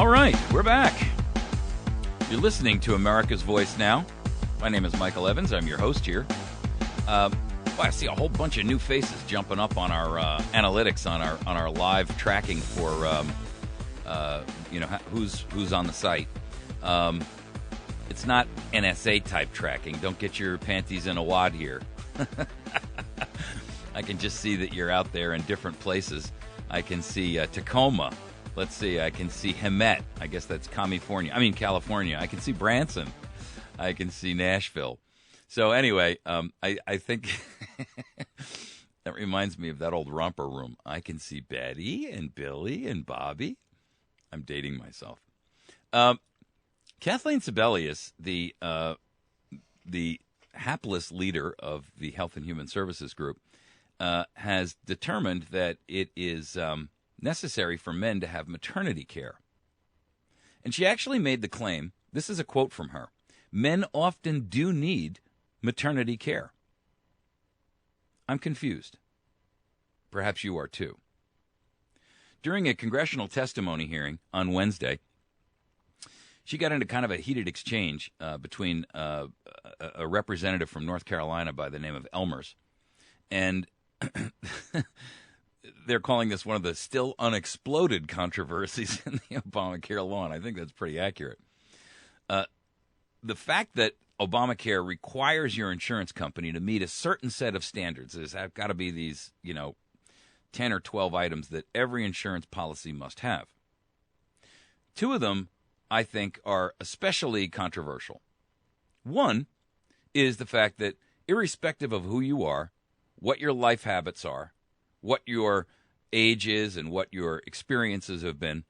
All right, we're back. You're listening to America's Voice Now. My name is Michael Evans. I'm your host here. I see a whole bunch of new faces jumping up on our analytics on our live tracking for who's on the site. It's not NSA type tracking. Don't get your panties in a wad here. I can just see that you're out there in different places. I can see Tacoma. Let's see. I can see Hemet. I guess that's California. I can see Branson. I can see Nashville. So anyway, I think that reminds me of that old romper room. I can see Betty and Billy and Bobby. I'm dating myself. Kathleen Sebelius, the hapless leader of the Health and Human Services Group, has determined that it is necessary for men to have maternity care. And she actually made the claim, this is a quote from her, "Men often do need maternity care." I'm confused. Perhaps you are too. During a congressional testimony hearing on Wednesday, she got into kind of a heated exchange between a representative from North Carolina by the name of Elmers, and they're calling this one of the still unexploded controversies in the Obamacare law, and I think that's pretty accurate. The fact that Obamacare requires your insurance company to meet a certain set of standards. There's got to be these, 10 or 12 items that every insurance policy must have. Two of them, I think, are especially controversial. One is the fact that irrespective of who you are, what your life habits are, what your age is, and what your experiences have been,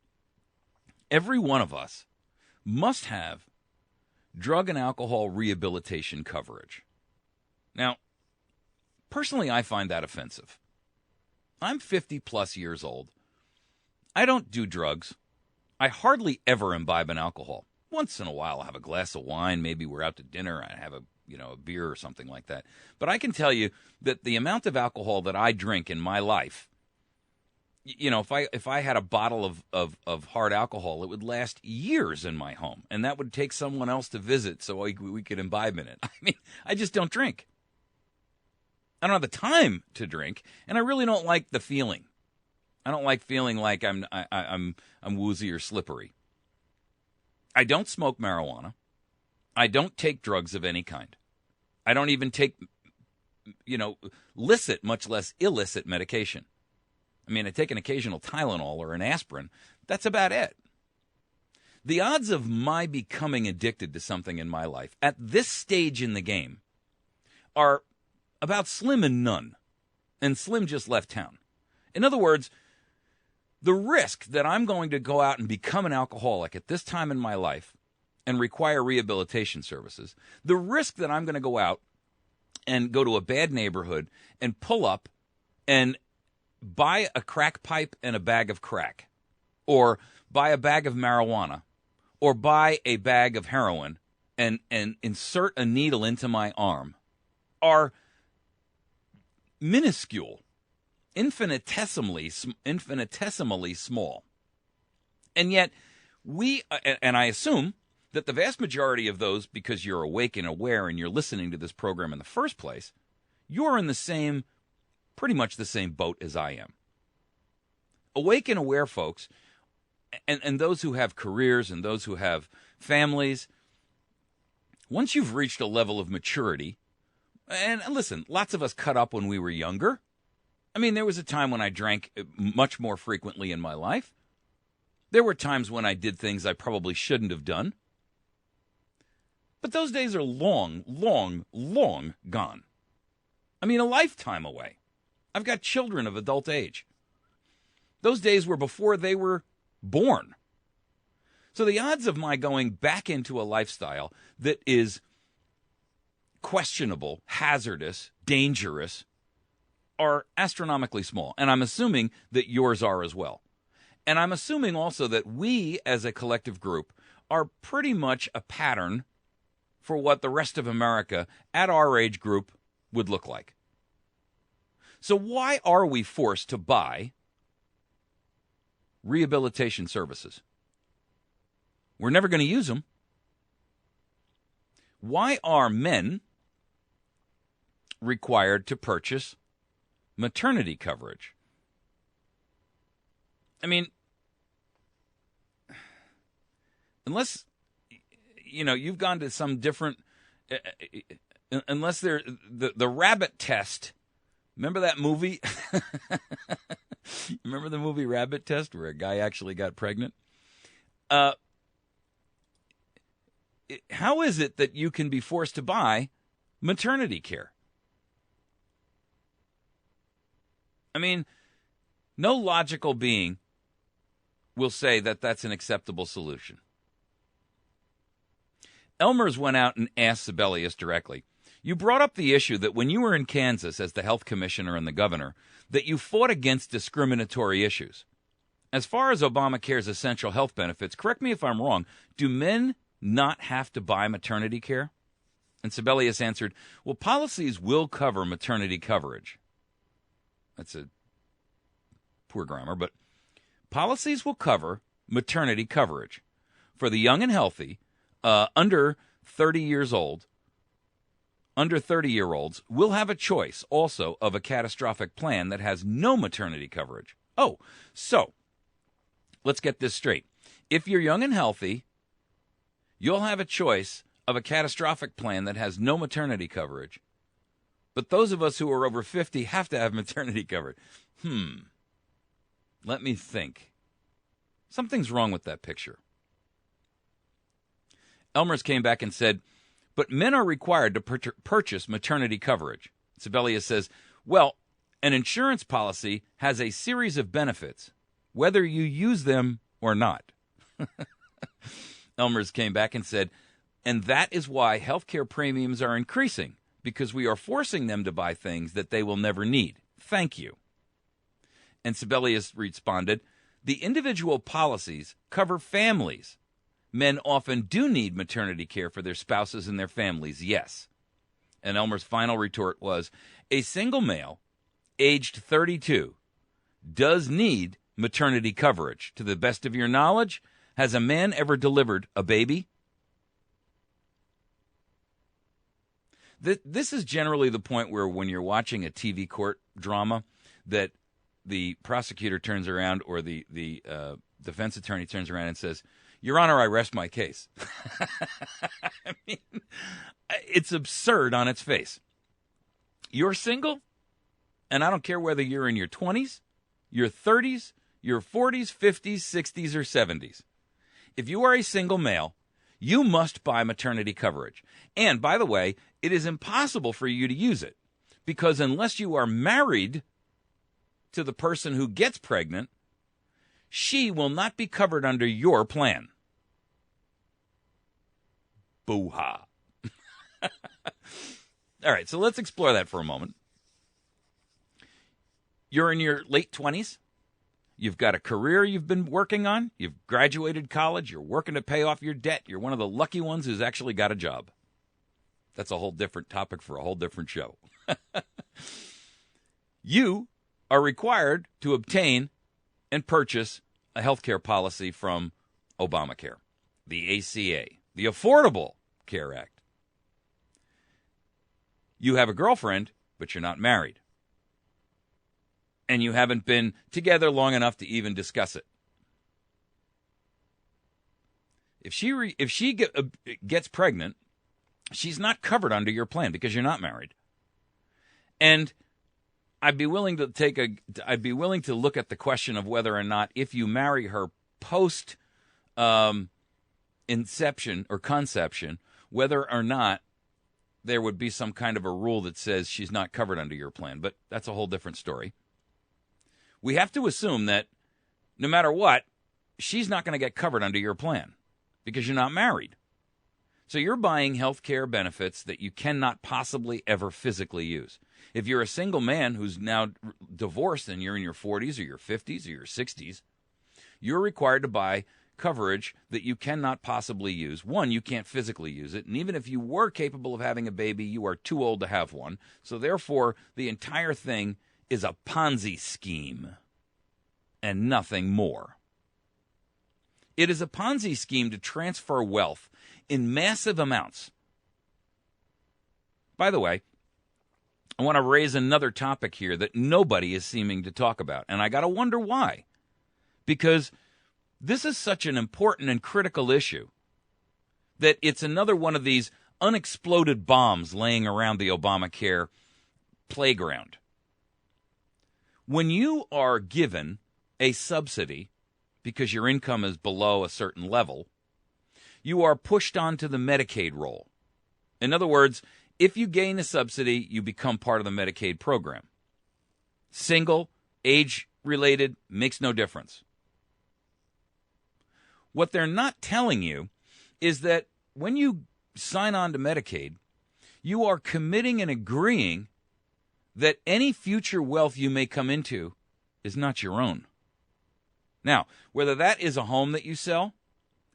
every one of us must have drug and alcohol rehabilitation coverage. Now, personally, I find that offensive. I'm 50-plus years old. I don't do drugs. I hardly ever imbibe an alcohol. Once in a while, I'll have a glass of wine. Maybe we're out to dinner. I have a beer or something like that. But I can tell you that the amount of alcohol that I drink in my life, if I had a bottle of hard alcohol, it would last years in my home, and that would take someone else to visit so we could imbibe in it. I mean, I just don't drink. I don't have the time to drink, and I really don't like the feeling. I don't like feeling like I'm woozy or slippery. I don't smoke marijuana. I don't take drugs of any kind. I don't even take, licit, much less illicit medication. I mean, I take an occasional Tylenol or an aspirin. That's about it. The odds of my becoming addicted to something in my life at this stage in the game are about slim and none. And Slim just left town. In other words, the risk that I'm going to go out and become an alcoholic at this time in my life and require rehabilitation services, the risk that I'm going to go out and go to a bad neighborhood and pull up and buy a crack pipe and a bag of crack, or buy a bag of marijuana, or buy a bag of heroin and insert a needle into my arm are minuscule, infinitesimally small. And yet and I assume that the vast majority of those, because you're awake and aware and you're listening to this program in the first place, you're in pretty much the same boat as I am. Awake and aware folks, and those who have careers and those who have families, once you've reached a level of maturity, and listen, lots of us cut up when we were younger. I mean, there was a time when I drank much more frequently in my life. There were times when I did things I probably shouldn't have done. But those days are long, long, long gone. I mean, a lifetime away. I've got children of adult age. Those days were before they were born. So the odds of my going back into a lifestyle that is questionable, hazardous, dangerous, are astronomically small. And I'm assuming that yours are as well. And I'm assuming also that we as a collective group are pretty much a pattern for what the rest of America at our age group would look like. So why are we forced to buy rehabilitation services? We're never going to use them. Why are men required to purchase maternity coverage? I mean, unless, you've gone to some different, unless they're the rabbit test. Remember that movie? Remember the movie Rabbit Test where a guy actually got pregnant? How is it that you can be forced to buy maternity care? I mean, no logical being will say that that's an acceptable solution. Elmers went out and asked Sebelius directly, you brought up the issue that when you were in Kansas as the health commissioner and the governor, that you fought against discriminatory issues. As far as Obamacare's essential health benefits, correct me if I'm wrong, do men not have to buy maternity care? And Sebelius answered, well, policies will cover maternity coverage. That's a poor grammar, but policies will cover maternity coverage. For the young and healthy, under 30 years old, under 30-year-olds will have a choice also of a catastrophic plan that has no maternity coverage. Oh, so let's get this straight. If you're young and healthy, you'll have a choice of a catastrophic plan that has no maternity coverage. But those of us who are over 50 have to have maternity coverage. Let me think. Something's wrong with that picture. Elmers came back and said, but men are required to purchase maternity coverage. Sebelius says, well, an insurance policy has a series of benefits, whether you use them or not. Elmers came back and said, and that is why healthcare premiums are increasing, because we are forcing them to buy things that they will never need. Thank you. And Sebelius responded, the individual policies cover families. Men often do need maternity care for their spouses and their families, yes. And Elmer's final retort was, a single male, aged 32, does need maternity coverage. To the best of your knowledge, has a man ever delivered a baby? This is generally the point where when you're watching a TV court drama that the prosecutor turns around or the defense attorney turns around and says, Your Honor, I rest my case. I mean, it's absurd on its face. You're single, and I don't care whether you're in your 20s, your 30s, your 40s, 50s, 60s, or 70s. If you are a single male, you must buy maternity coverage. And, by the way, it is impossible for you to use it because unless you are married to the person who gets pregnant, she will not be covered under your plan. Boo-ha. All right, so let's explore that for a moment. You're in your late 20s. You've got a career you've been working on. You've graduated college. You're working to pay off your debt. You're one of the lucky ones who's actually got a job. That's a whole different topic for a whole different show. You are required to obtain and purchase a health care policy from Obamacare, the ACA, the Affordable Care Act. You have a girlfriend, but you're not married. And you haven't been together long enough to even discuss it. If she gets pregnant, she's not covered under your plan because you're not married. And I'd be willing to look at the question of whether or not if you marry her post inception or conception, whether or not there would be some kind of a rule that says she's not covered under your plan. But that's a whole different story. We have to assume that no matter what, she's not going to get covered under your plan because you're not married. So you're buying health care benefits that you cannot possibly ever physically use. If you're a single man who's now divorced and you're in your 40s or your 50s or your 60s, you're required to buy coverage that you cannot possibly use. One, you can't physically use it. And even if you were capable of having a baby, you are too old to have one. So therefore, the entire thing is a Ponzi scheme and nothing more. It is a Ponzi scheme to transfer wealth in massive amounts. By the way, I want to raise another topic here that nobody is seeming to talk about, and I got to wonder why. Because this is such an important and critical issue that it's another one of these unexploded bombs laying around the Obamacare playground. When you are given a subsidy because your income is below a certain level, you are pushed onto the Medicaid roll. In other words, if you gain a subsidy, you become part of the Medicaid program. Single, age-related, makes no difference. What they're not telling you is that when you sign on to Medicaid, you are committing and agreeing that any future wealth you may come into is not your own. Now, whether that is a home that you sell,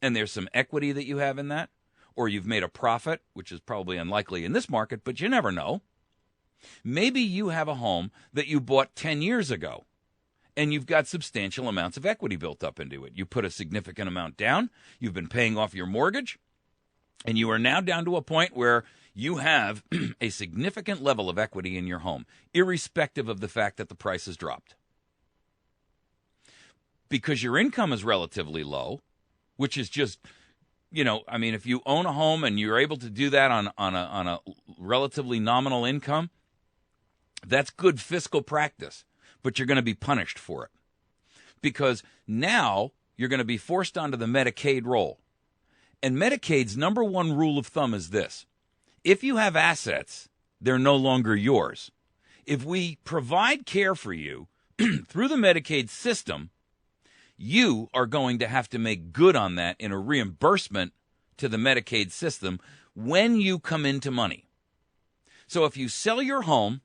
and there's some equity that you have in that, or you've made a profit, which is probably unlikely in this market, but you never know. Maybe you have a home that you bought 10 years ago, and you've got substantial amounts of equity built up into it. You put a significant amount down, you've been paying off your mortgage, and you are now down to a point where you have a significant level of equity in your home, irrespective of the fact that the price has dropped. Because your income is relatively low, which is just, if you own a home and you're able to do that on a relatively nominal income, that's good fiscal practice, but you're going to be punished for it. Because now you're going to be forced onto the Medicaid roll. And Medicaid's number one rule of thumb is this: if you have assets, they're no longer yours. If we provide care for you through the Medicaid system, you are going to have to make good on that in a reimbursement to the Medicaid system when you come into money. So if you sell your home,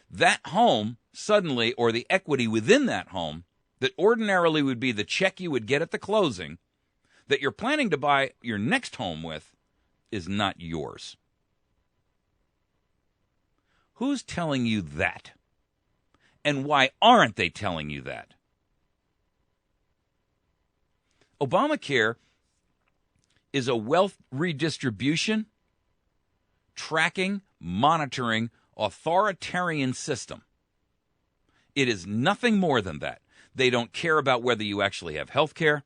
that home suddenly, or the equity within that home, that ordinarily would be the check you would get at the closing, that you're planning to buy your next home with, is not yours. Who's telling you that? And why aren't they telling you that? Obamacare is a wealth redistribution, tracking, monitoring, authoritarian system. It is nothing more than that. They don't care about whether you actually have health care.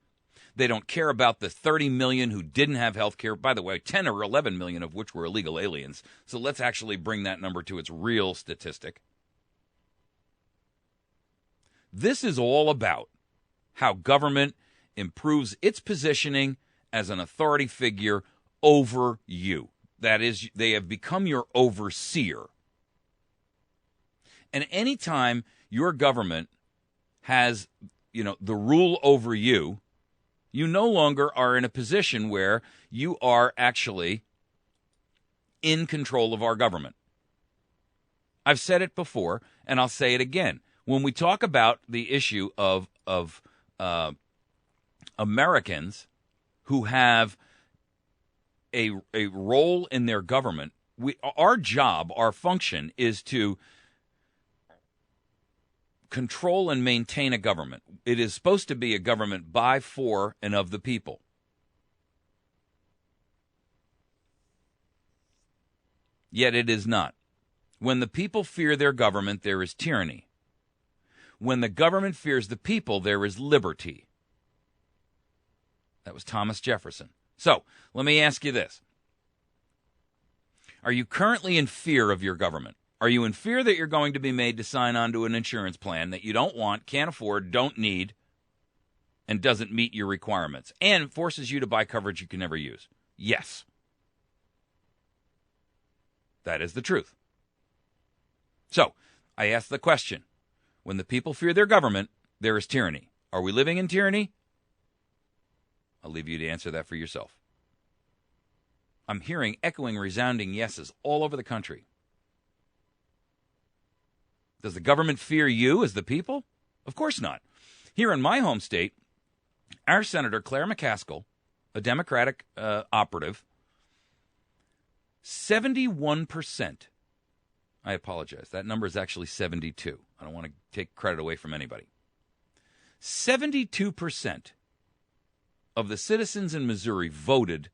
They don't care about the 30 million who didn't have health care. By the way, 10 or 11 million of which were illegal aliens. So let's actually bring that number to its real statistic. This is all about how government improves its positioning as an authority figure over you. That is, they have become your overseer. And anytime your government has, the rule over you, you no longer are in a position where you are actually in control of our government. I've said it before, and I'll say it again. When we talk about the issue of Americans who have a role in their government, our job, our function is to control and maintain a government. It is supposed to be a government by, for, and of the people. Yet it is not. When the people fear their government, there is tyranny. When the government fears the people, there is liberty. That was Thomas Jefferson. So, let me ask you this. Are you currently in fear of your government? Are you in fear that you're going to be made to sign on to an insurance plan that you don't want, can't afford, don't need, and doesn't meet your requirements, and forces you to buy coverage you can never use? Yes. That is the truth. So, I ask the question, when the people fear their government, there is tyranny. Are we living in tyranny? I'll leave you to answer that for yourself. I'm hearing echoing, resounding yeses all over the country. Does the government fear you as the people? Of course not. Here in my home state, our Senator Claire McCaskill, a Democratic operative, 71%. I apologize. That number is actually 72. I don't want to take credit away from anybody. 72% of the citizens in Missouri voted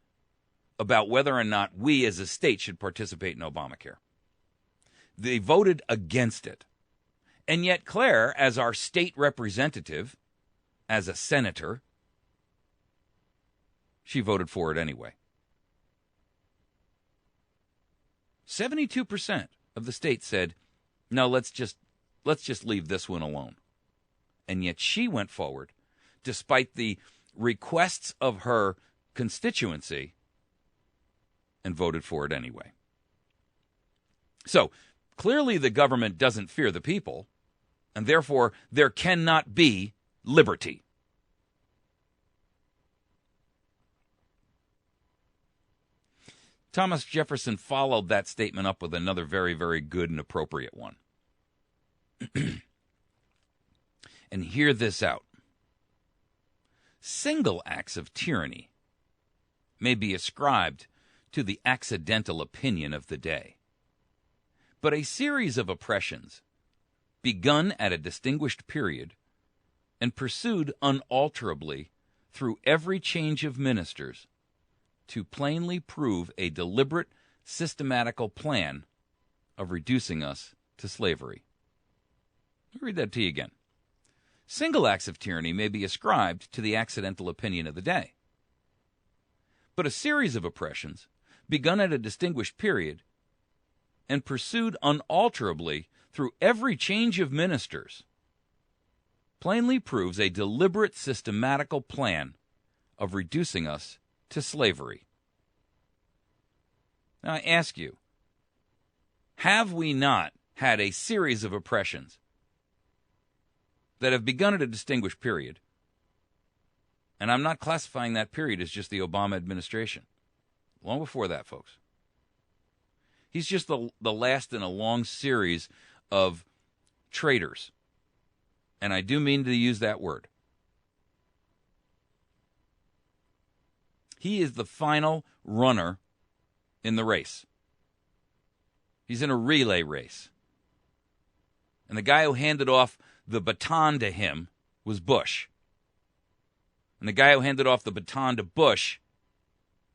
about whether or not we as a state should participate in Obamacare. They voted against it. And yet Claire, as our state representative, as a senator, she voted for it anyway. 72% of the state said, no, let's just leave this one alone. And yet she went forward, despite the requests of her constituency, and voted for it anyway. So, clearly the government doesn't fear the people, and therefore there cannot be liberty. Thomas Jefferson followed that statement up with another very, very good and appropriate one. And hear this out. Single acts of tyranny may be ascribed to the accidental opinion of the day, but a series of oppressions, begun at a distinguished period and pursued unalterably through every change of ministers, to plainly prove a deliberate, systematical plan of reducing us to slavery. Let me read that to you again. Single acts of tyranny may be ascribed to the accidental opinion of the day, but a series of oppressions, begun at a distinguished period and pursued unalterably through every change of ministers, plainly proves a deliberate, systematical plan of reducing us to slavery. Now I ask you, have we not had a series of oppressions that have begun at a distinguished period? And I'm not classifying that period as just the Obama administration. Long before that, folks. He's just the last in a long series of traitors. And I do mean to use that word. He is the final runner in the race. He's in a relay race. And the guy who handed off the baton to him was Bush. And the guy who handed off the baton to Bush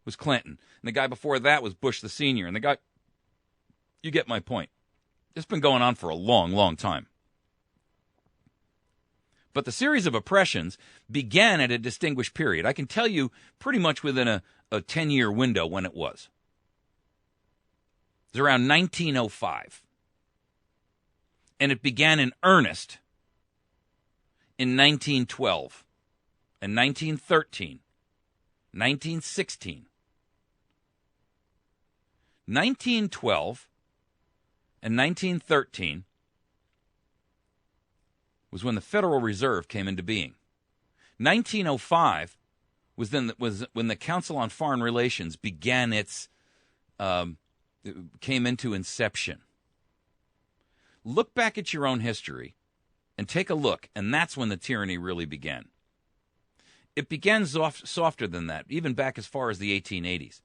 was Clinton. And the guy before that was Bush the senior. And the guy, you get my point. It's been going on for a long, long time. But the series of oppressions began at a distinguished period. I can tell you pretty much within a 10-year window when it was. It was around 1905. And it began in earnest in 1912 and 1913, 1916. 1912 and 1913 was when the Federal Reserve came into being. 1905 was when the Council on Foreign Relations began came into inception. Look back at your own history and take a look, and that's when the tyranny really began. It began softer than that, even back as far as the 1880s,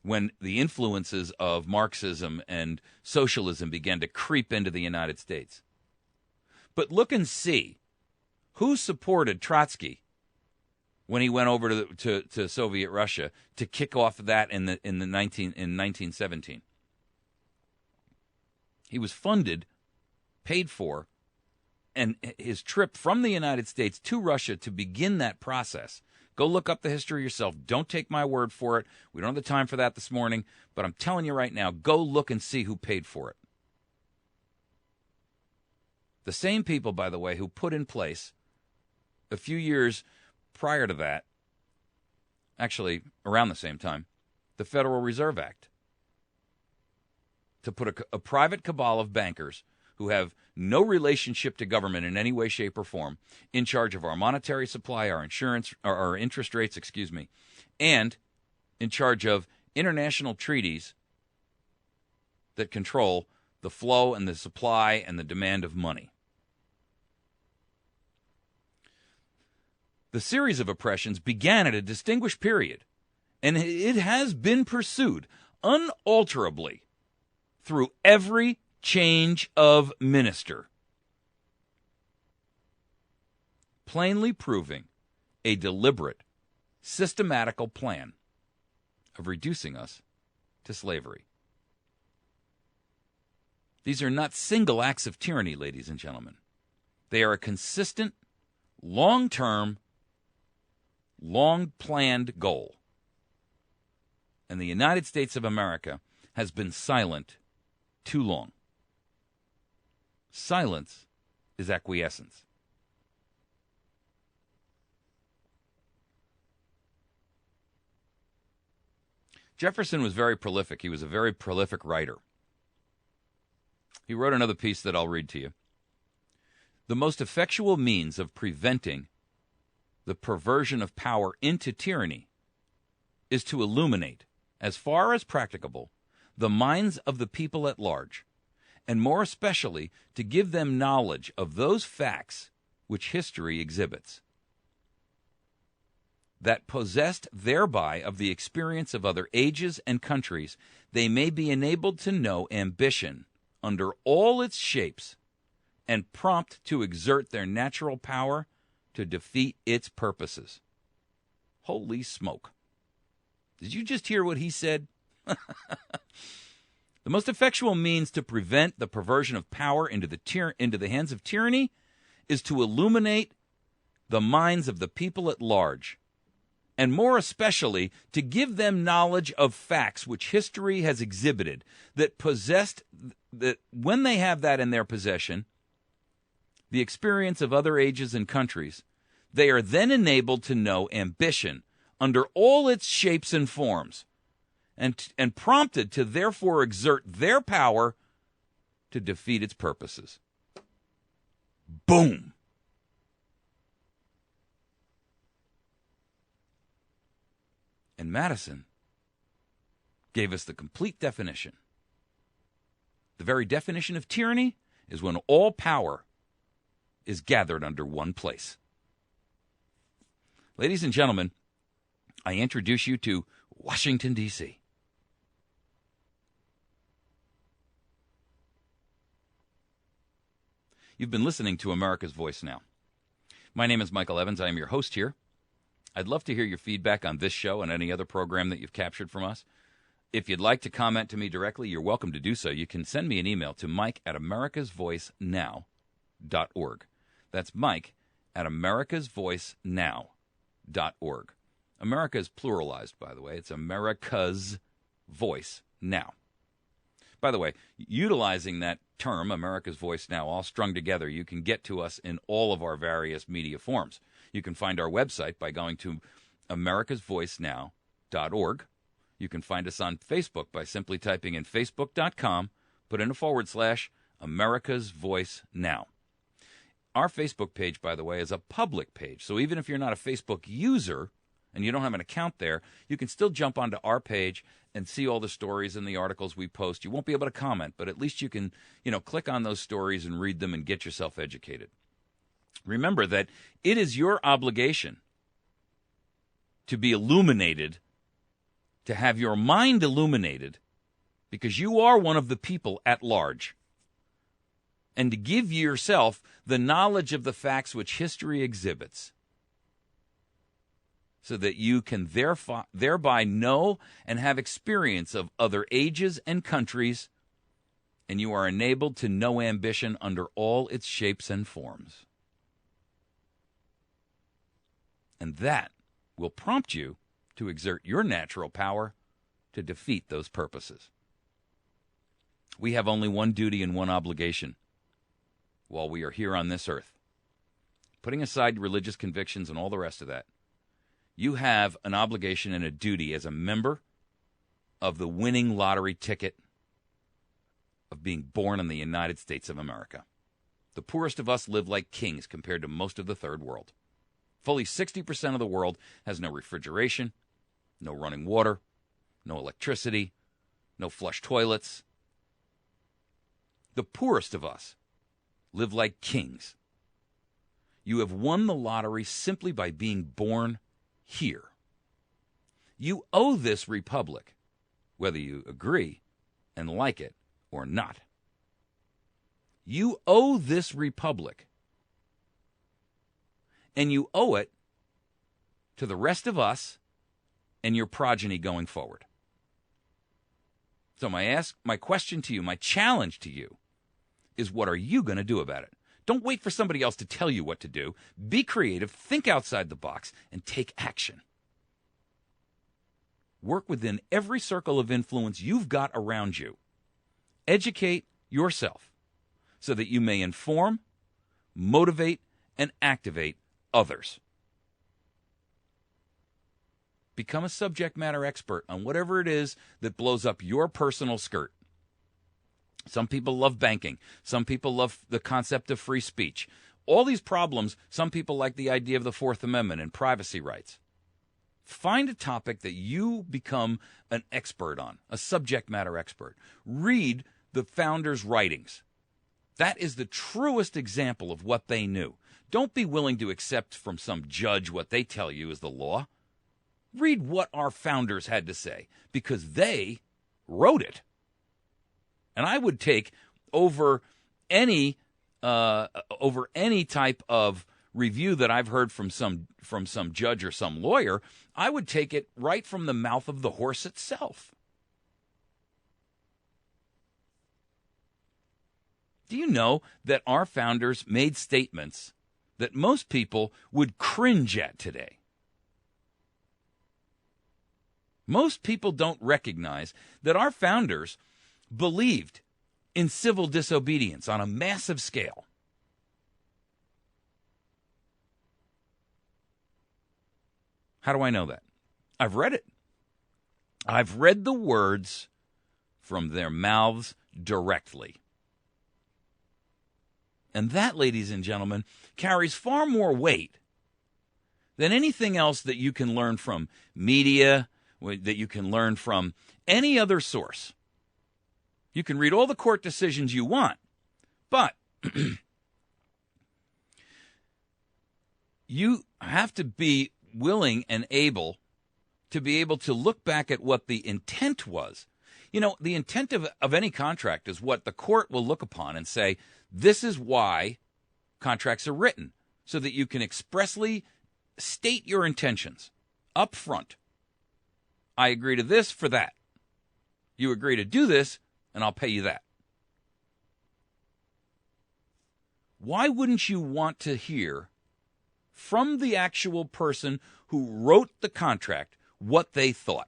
when the influences of Marxism and socialism began to creep into the United States. But look and see who supported Trotsky when he went over to Soviet Russia to kick off that in 1917. He was funded, paid for, and his trip from the United States to Russia to begin that process. Go look up the history yourself. Don't take my word for it. We don't have the time for that this morning, but I'm telling you right now, go look and see who paid for it. The same people, by the way, who put in place a few years prior to that, actually around the same time, the Federal Reserve Act, to put a private cabal of bankers who have no relationship to government in any way, shape, or form in charge of our monetary supply, our insurance, or our interest rates, and in charge of international treaties that control the flow and the supply and the demand of money. The series of oppressions began at a distinguished period, and it has been pursued unalterably through every change of minister, plainly proving a deliberate, systematical plan of reducing us to slavery. These are not single acts of tyranny, ladies and gentlemen. They are a consistent, long-term, long-planned goal. And the United States of America has been silent too long. Silence is acquiescence. Jefferson was very prolific. He was a very prolific writer. He wrote another piece that I'll read to you. The most effectual means of preventing the perversion of power into tyranny is to illuminate, as far as practicable, the minds of the people at large, and more especially to give them knowledge of those facts which history exhibits, that possessed thereby of the experience of other ages and countries, they may be enabled to know ambition under all its shapes, and prompt to exert their natural power to defeat its purposes. Holy smoke. Did you just hear what he said? The most effectual means to prevent the perversion of power into the hands of tyranny is to illuminate the minds of the people at large, and more especially to give them knowledge of facts which history has exhibited that when they have that in their possession, the experience of other ages and countries, they are then enabled to know ambition under all its shapes and forms, and prompted to therefore exert their power to defeat its purposes. Boom! And Madison gave us the complete definition. The very definition of tyranny is when all power is gathered under one place. Ladies and gentlemen, I introduce you to Washington, D.C. You've been listening to America's Voice Now. My name is Michael Evans. I am your host here. I'd love to hear your feedback on this show and any other program that you've captured from us. If you'd like to comment to me directly, you're welcome to do so. You can send me an email to mike@americasvoicenow.org. That's mike@americasvoicenow.org. America is pluralized, by the way. It's America's Voice Now. By the way, utilizing that term, America's Voice Now, all strung together, you can get to us in all of our various media forms. You can find our website by going to americasvoicenow.org. You can find us on Facebook by simply typing in facebook.com, put in a / America's Voice Now. Our Facebook page, by the way, is a public page. So even if you're not a Facebook user and you don't have an account there, you can still jump onto our page and see all the stories and the articles we post. You won't be able to comment, but at least you can, click on those stories and read them and get yourself educated. Remember that it is your obligation to be illuminated, to have your mind illuminated, because you are one of the people at large, and to give yourself the knowledge of the facts which history exhibits, so that you can thereby know and have experience of other ages and countries, and you are enabled to know ambition under all its shapes and forms. And that will prompt you to exert your natural power to defeat those purposes. We have only one duty and one obligation while we are here on this earth. Putting aside religious convictions and all the rest of that, you have an obligation and a duty as a member of the winning lottery ticket of being born in the United States of America. The poorest of us live like kings compared to most of the third world. Fully 60% of the world has no refrigeration, no running water, no electricity, no flush toilets. The poorest of us live like kings. You have won the lottery simply by being born here. You owe this republic, whether you agree and like it or not. You owe this republic and you owe it to the rest of us and your progeny going forward. So my question to you, my challenge to you is, what are you going to do about it? Don't wait for somebody else to tell you what to do. Be creative, think outside the box, and take action. Work within every circle of influence you've got around you. Educate yourself so that you may inform, motivate, and activate others. Become a subject matter expert on whatever it is that blows up your personal skirt. Some people love banking. Some people love the concept of free speech. All these problems, some people like the idea of the Fourth Amendment and privacy rights. Find a topic that you become an expert on, a subject matter expert. Read the founders' writings. That is the truest example of what they knew. Don't be willing to accept from some judge what they tell you is the law. Read what our founders had to say, because they wrote it. And I would take over any type of review that I've heard from some judge or some lawyer, I would take it right from the mouth of the horse itself. Do you know that our founders made statements that most people would cringe at today? Most people don't recognize that our founders believed in civil disobedience on a massive scale. How do I know that? I've read it. I've read the words from their mouths directly. And that, ladies and gentlemen, carries far more weight than anything else that you can learn from media, that you can learn from any other source. You can read all the court decisions you want, but you have to be willing and able to be able to look back at what the intent was. You know, the intent of any contract is what the court will look upon and say, this is why contracts are written, so that you can expressly state your intentions up front. I agree to this for that. You agree to do this, and I'll pay you that. Why wouldn't you want to hear from the actual person who wrote the contract what they thought?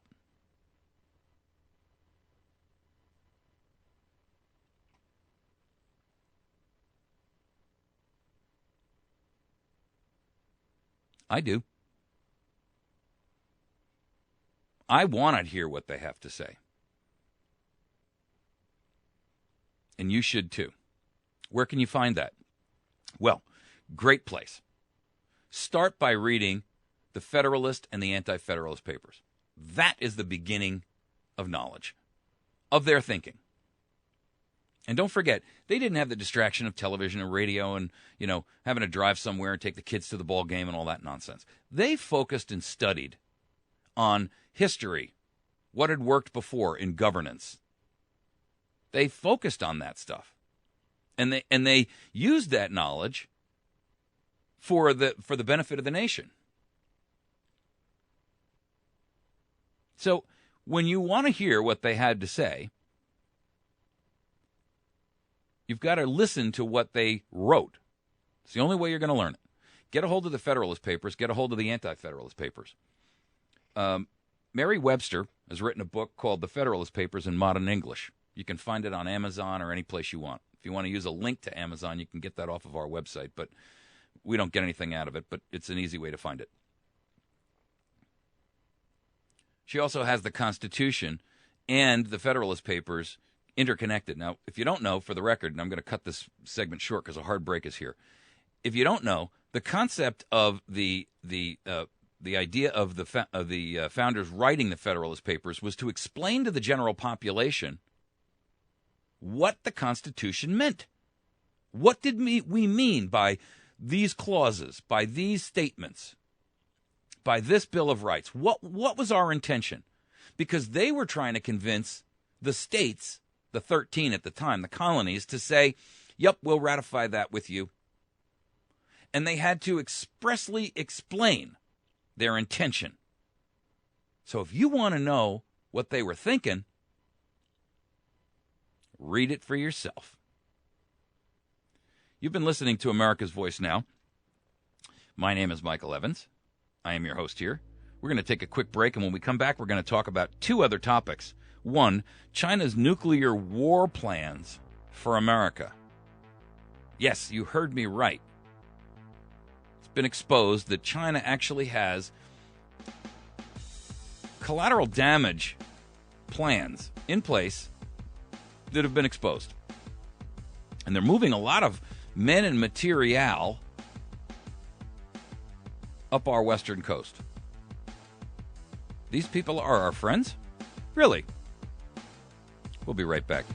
I do. I want to hear what they have to say. And you should too. Where can you find that? Well, great place. Start by reading the Federalist and the Anti-Federalist papers. That is the beginning of knowledge, of their thinking. And don't forget, they didn't have the distraction of television and radio and, having to drive somewhere and take the kids to the ball game and all that nonsense. They focused and studied on history, what had worked before in governance. They focused on that stuff. And they used that knowledge for the benefit of the nation. So when you want to hear what they had to say, you've got to listen to what they wrote. It's the only way you're going to learn it. Get a hold of the Federalist Papers. Get a hold of the Anti-Federalist Papers. Merriam-Webster has written a book called The Federalist Papers in Modern English. You can find it on Amazon or any place you want. If you want to use a link to Amazon, you can get that off of our website, but we don't get anything out of it, but it's an easy way to find it. She also has the Constitution and the Federalist Papers interconnected. Now, if you don't know, for the record, and I'm going to cut this segment short because a hard break is here. If you don't know, the concept of the idea of the founders writing the Federalist Papers was to explain to the general population what the Constitution meant. What did we mean by these clauses, by these statements, by this Bill of Rights? What was our intention? Because they were trying to convince the states, the 13 at the time, the colonies, to say, yep, we'll ratify that with you. and they had to expressly explain their intention. So if you want to know what they were thinking, read it for yourself. You've been listening to America's Voice Now. My name is Michael Evans. I am your host here. We're going to take a quick break, and when we come back, we're going to talk about two other topics. One, China's nuclear war plans for America. Yes, you heard me right. It's been exposed that China actually has collateral damage plans in place that have been exposed. And they're moving a lot of men and material up our western coast. These people are our friends? Really? We'll be right back.